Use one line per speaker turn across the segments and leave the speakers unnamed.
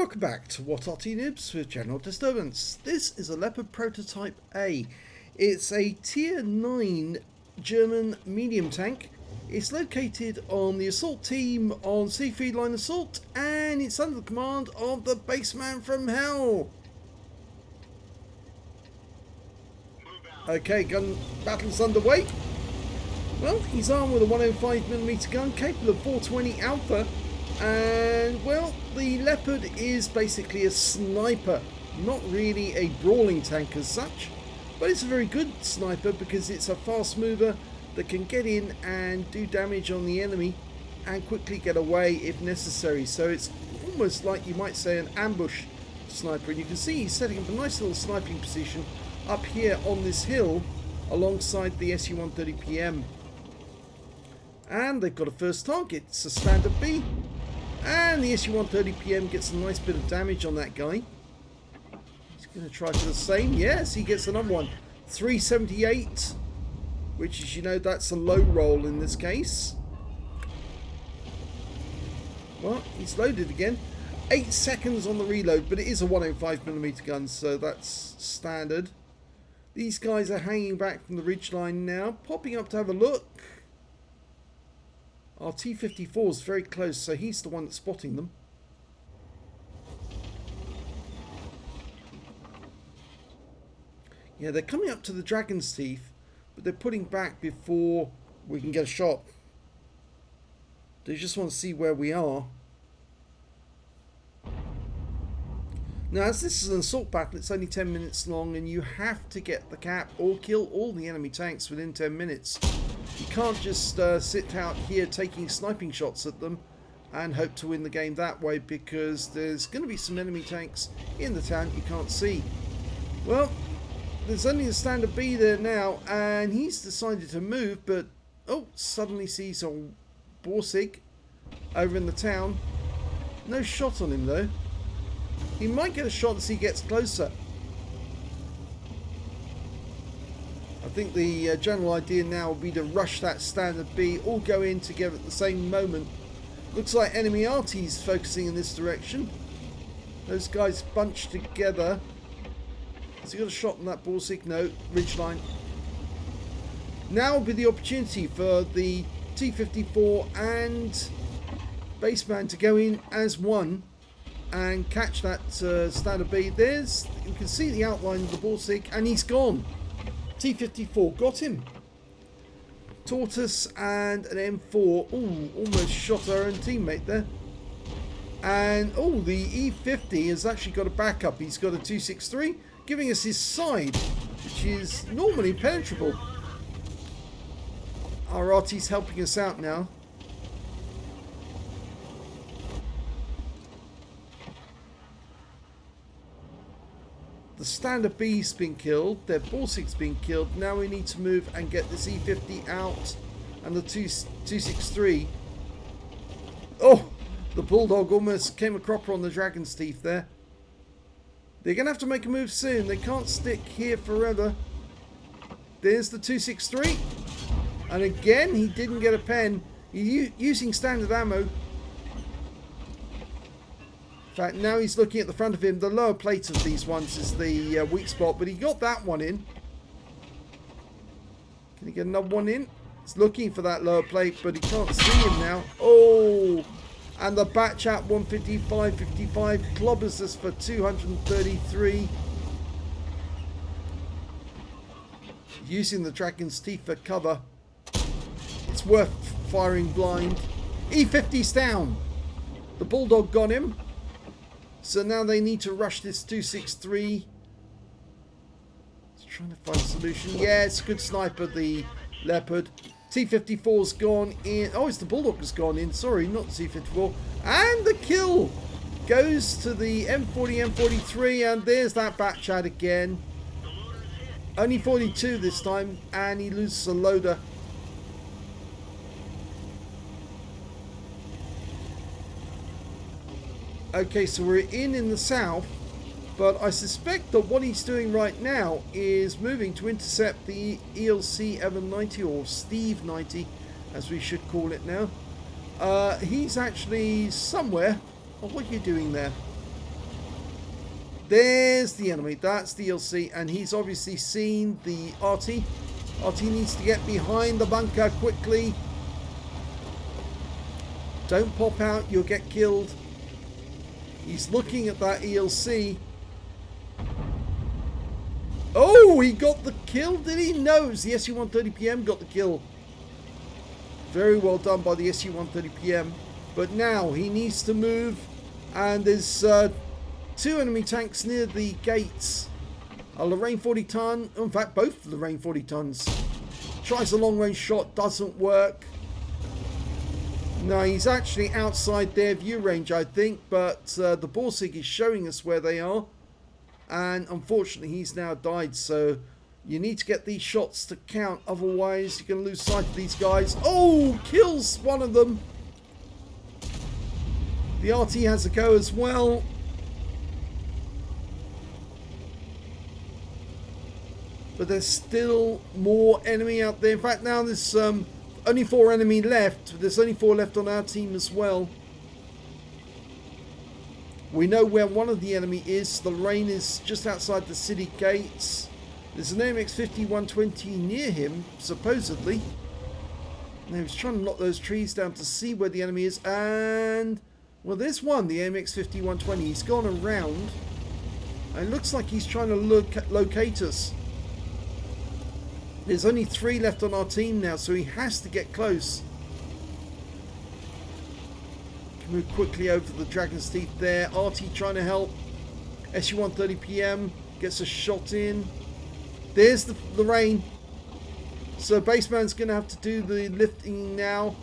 Welcome back to What Arty Noobs with General Disturbance. This is a Leopard Prototyp A. It's a tier 9 German medium tank. It's located on the assault team on Siegfried Line Assault, and it's under the command of the BassmanFromHell. Okay, gun battle's underway. Well, he's armed with a 105mm gun capable of 420 alpha. And well, the Leopard is basically a sniper, not really a brawling tank as such, but it's a very good sniper because it's a fast mover that can get in and do damage on the enemy and quickly get away if necessary. So it's almost like you might say an ambush sniper, and you can see he's setting up a nice little sniping position up here on this hill alongside the Su-130PM. And they've got a first target. It's a standard B. And the Su-130PM gets a nice bit of damage on that guy. He's going to try for the same. Yes, he gets another one. 378, which is, you know, that's a low roll in this case. Well, he's loaded again. 8 seconds on the reload, but it is a 105mm gun, so that's standard. These guys are hanging back from the ridgeline now, popping up to have a look. Our T-54 is very close, so he's the one that's spotting them. Yeah, they're coming up to the Dragon's Teeth, but they're putting back before we can get a shot. They just want to see where we are. Now, as this is an assault battle, it's only 10 minutes long, and you have to get the cap or kill all the enemy tanks within 10 minutes. You can't just sit out here taking sniping shots at them and hope to win the game that way, because there's going to be some enemy tanks in the town you can't see. Well, there's only a standard B there now, and he's decided to move, but oh, suddenly sees a Borsig over in the town. No shot on him though. He might get a shot as he gets closer. I think the general idea now will be to rush that standard B, all go in together at the same moment. Looks like enemy Arty's focusing in this direction. Those guys bunched together. Has he got a shot on that Borsig? No, ridgeline. Now will be the opportunity for the T-54 and Bassman to go in as one and catch that standard B. There's, you can see the outline of the Borsig, and he's gone. T-54 got him. Tortoise and an M4. Ooh, almost shot our own teammate there. And oh, the E50 has actually got a backup. He's got a 263, giving us his side, which is normally penetrable. Our Arty's helping us out now. The standard B's been killed, their Borsig's been killed. Now we need to move and get this E50 out and the 263. Oh, the Bulldog almost came a cropper on the Dragon's Teeth there. They're going to have to make a move soon. They can't stick here forever. There's the 263. And again, he didn't get a pen. He's using standard ammo. In fact, now he's looking at the front of him. The lower plate of these ones is the weak spot, but he got that one in. Can he get another one in? He's looking for that lower plate, but he can't see him now. Oh, and the batch at 155.55 clobbers us for 233. Using the Dragon's Teeth for cover. It's worth firing blind. E50's down. The Bulldog got him. So now they need to rush this 263. Just trying to find a solution. Yeah, it's a good sniper, the Leopard. T-54's gone in. Oh, it's the Bulldog that's gone in. Sorry, not the T-54. And the kill goes to the M40, M43. And there's that batch out again. Only 42 this time. And he loses a loader. Okay, so we're in the south, but I suspect that what he's doing right now is moving to intercept the ELC Evan 90, or Steve 90, as we should call it now. He's actually somewhere. Oh, what are you doing there? There's the enemy. That's the DLC, and he's obviously seen the Arty. Arty needs to get behind the bunker quickly. Don't pop out, you'll get killed. He's looking at that ELC. Oh, he got the kill, did he? No, it was the SU-130PM got the kill. Very well done by the SU-130PM. But now he needs to move, and there's two enemy tanks near the gates. A Lorraine 40 ton, in fact both Lorraine 40 tons. Tries a long range shot, doesn't work. No, he's actually outside their view range, I think, but the Borsig is showing us where they are. And unfortunately he's now died, so you need to get these shots to count, otherwise you're going to lose sight of these guys. Oh, kills one of them. The RT has a go as well. But there's still more enemy out there. In fact, now there's only 4 enemy left. There's only 4 left on our team as well. We know where one of the enemy is. The Lorraine is just outside the city gates. There's an AMX-50-120 near him, supposedly. And he was trying to knock those trees down to see where the enemy is. And, well, there's one, the AMX-50-120. He's gone around. And it looks like he's trying to locate us. There's only 3 left on our team now, so he has to get close. Can move quickly over the Dragon's Teeth there. Arty trying to help. SU-130PM gets a shot in. There's the Lorraine. So Bassman's going to have to do the lifting now.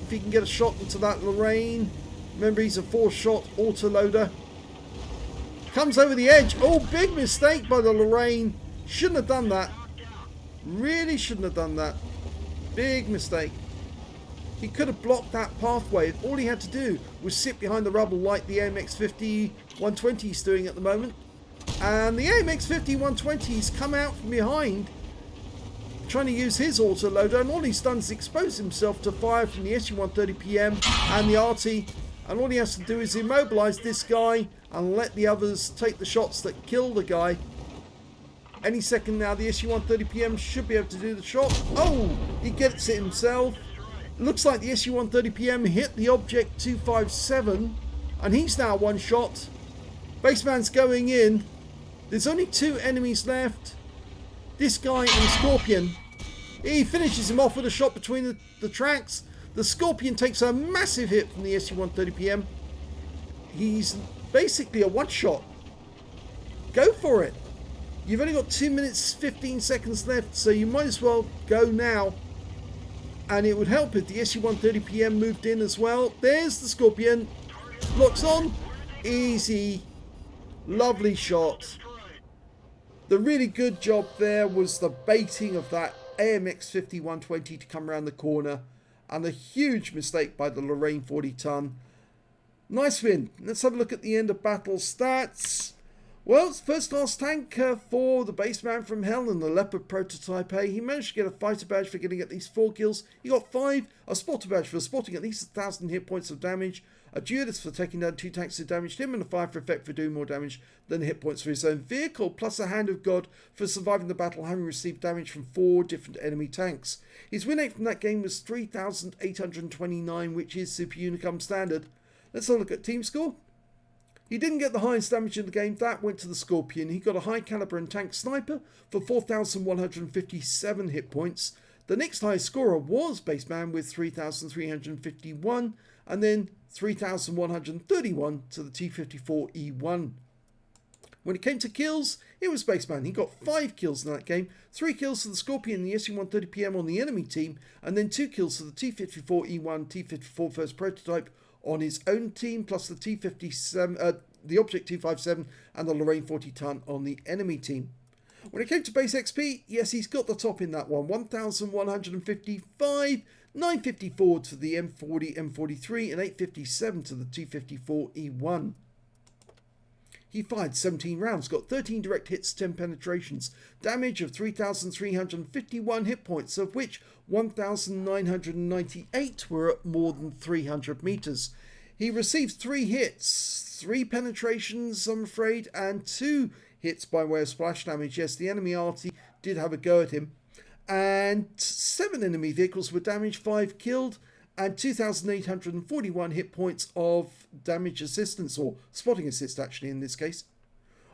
If he can get a shot into that Lorraine. Remember, he's a 4-shot autoloader. Comes over the edge. Oh, big mistake by the Lorraine. Shouldn't have done that. Really shouldn't have done that. Big mistake. He could have blocked that pathway. All he had to do was sit behind the rubble like the AMX-50-120 is doing at the moment. And the AMX-50-120's come out from behind trying to use his autoloader, and all he's done is expose himself to fire from the SU-130PM and the Arty. And all he has to do is immobilize this guy and let the others take the shots that kill the guy. Any second now, the SU-130PM should be able to do the shot. Oh, he gets it himself. Looks like the SU-130PM hit the Object 257, and he's now 1 shot. Bassman's going in. There's only 2 enemies left. This guy and Scorpion. He finishes him off with a shot between the tracks. The Scorpion takes a massive hit from the SU-130PM. He's basically a 1-shot. Go for it. You've only got 2 minutes 15 seconds left, so you might as well go now. And it would help if the SU-130PM moved in as well. There's the Scorpion. Locks on. Easy. Lovely shot. The really good job there was the baiting of that AMX-50-120 to come around the corner. And a huge mistake by the Lorraine 40 ton. Nice win. Let's have a look at the end of battle stats. Well, it's first class tank for the BassmanFromHell and the Leopard Prototyp A. He managed to get a fighter badge for getting at least 4 kills. He got 5, a spotter badge for spotting at least 1,000 hit points of damage, a duelist for taking down 2 tanks that damaged him, and a fire for effect for doing more damage than hit points for his own vehicle, plus a Hand of God for surviving the battle, having received damage from 4 different enemy tanks. His win rate from that game was 3,829, which is Super Unicum standard. Let's have a look at team score. He didn't get the highest damage in the game. That went to the Scorpion. He got a high caliber and tank sniper for 4,157 hit points. The next highest scorer was Bassman with 3,351, and then 3,131 to the T54E1. When it came to kills, it was Bassman. He got 5 kills in that game. 3 kills to the Scorpion and the SU-130PM on the enemy team, and then 2 kills to the T54E1, T54 First Prototype on his own team, plus the T57, the Object 257 and the Lorraine 40 ton on the enemy team. When it came to base XP, yes, he's got the top in that one. 1,155, 954 to the M40, M43, and 857 to the T54E1. He fired 17 rounds, got 13 direct hits, 10 penetrations, damage of 3,351 hit points, of which 1,998 were at more than 300 meters. He received 3 hits, 3 penetrations, I'm afraid, and 2 hits by way of splash damage. Yes, the enemy Arty did have a go at him. And 7 enemy vehicles were damaged, 5 killed, and 2,841 hit points of damage assistance, or spotting assist actually in this case.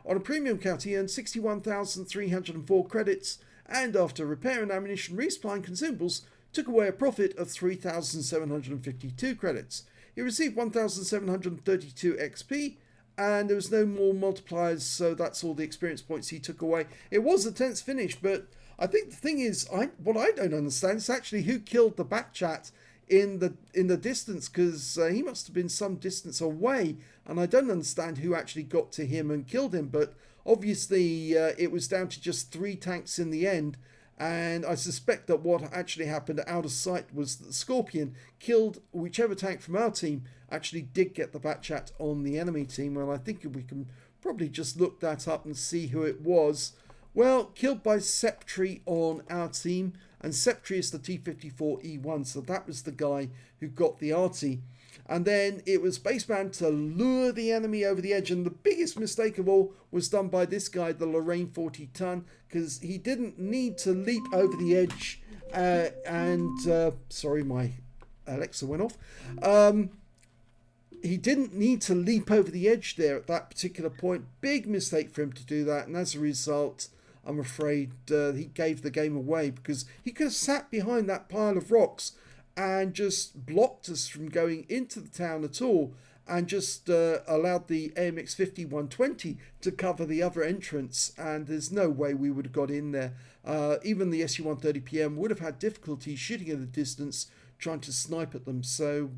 On a premium count, he earned 61,304 credits, and after repair and ammunition, resupply and consumables, took away a profit of 3,752 credits. He received 1,732 XP, and there was no more multipliers, so that's all the experience points he took away. It was a tense finish, but I think the thing is, what I don't understand is actually who killed the Backchat in the distance, because he must have been some distance away, and I don't understand who actually got to him and killed him. But obviously it was down to just 3 tanks in the end, and I suspect that what actually happened out of sight was that the Scorpion killed whichever tank from our team actually did get the Backchat on the enemy team. And I think we can probably just look that up and see who it was. Well, killed by Septri on our team, and Septri is the T-54E1, so that was the guy who got the Arty. And then it was Bassman to lure the enemy over the edge, and the biggest mistake of all was done by this guy, the Lorraine 40 ton, because he didn't need to leap over the edge, sorry, my Alexa went off. He didn't need to leap over the edge there at that particular point. Big mistake for him to do that, and as a result, I'm afraid he gave the game away, because he could have sat behind that pile of rocks and just blocked us from going into the town at all, and just allowed the AMX 50-120 to cover the other entrance, and there's no way we would have got in there. Even the SU-130PM would have had difficulty shooting at a distance, trying to snipe at them. So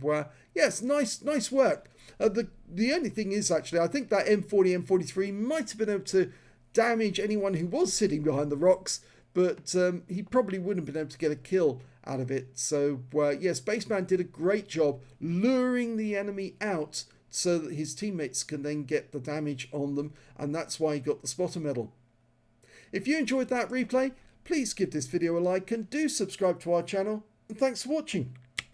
yes, nice work. The only thing is, actually, I think that M40, M43 might have been able to damage anyone who was sitting behind the rocks, but he probably wouldn't have been able to get a kill out of it. So yes, Bassman did a great job luring the enemy out so that his teammates can then get the damage on them, and that's why he got the spotter medal. If you enjoyed that replay, please give this video a like and do subscribe to our channel, and thanks for watching.